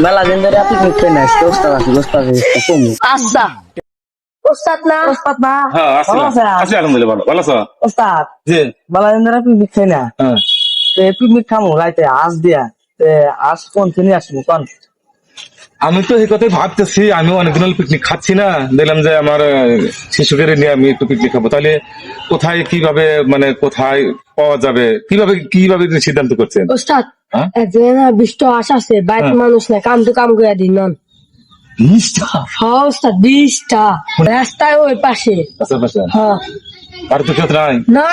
মেলা দিন ধরে আপনি মিথ্যে না ওস্তাদ আছে কমি আচ্ছা ওস্তাদ না ওস্তাদ না হ্যাঁ ভালো আছেন? আছি আলহামদুলিল্লাহ ভালো ভালো আছো ওস্তাদ জি মেলা দিন ধরে আপনি মিথ্যে না হ্যাঁ পিকনিক খামো রাইতে আজ দিয়া আজ কোন তিনি আসবো কোন আমি তো এই কথাই ভাবতেছি আমি অনেকদিন হলো পিকনিক খাচ্ছি না দেখলাম যে আমার শিশুকে নিয়ে আমি একটু পিকনিক খাবো তাহলে কোথায় কিভাবে মানে কোথায় পাওয়া যাবে কিভাবে সিদ্ধান্ত করছেন ওস্তাদ হ্যাঁ? একদিন বিষ্ট আশ আছে বাইক হ্যাঁ। মানুষ না কাম তো কাম করে দিন নন হ্যাঁ ওস্তাদ 20টা রাস্তায় ওই পাশে আশেপাশে হ্যাঁ আর তো কেউ নাই না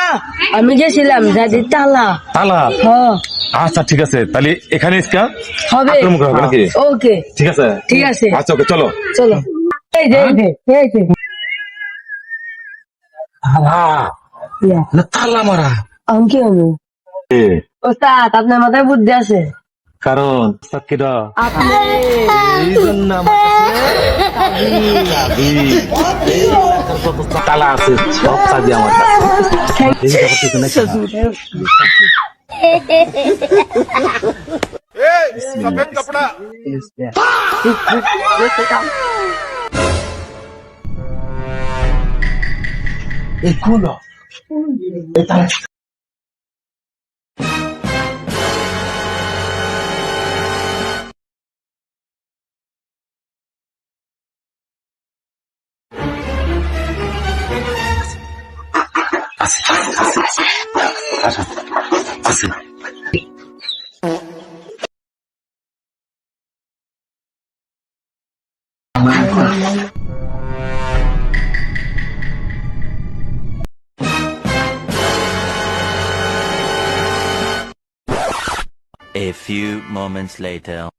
আমি গেছিলাম যাদি তালা তালা হ্যাঁ আচ্ছা ঠিক আছে তাহলে এখানে ইসকা হবে আক্রমণ করা হবে নাকি ওকে ঠিক আছে ঠিক আছে আচ্ছা ওকে চলো চলো এই যে এই যে তালা মারা আমি আমি ওস্তাদ আপনার মাথায় বুদ্ধি আছে কারণ সাকিরা আপনি এই জন্য আমার কাছে তালা আছে সব সাজি আমার কাছে এই ব্যাপারটা তো নাকি सफेद कपड़ा এই কুলো এই তালা আছে A few moments later.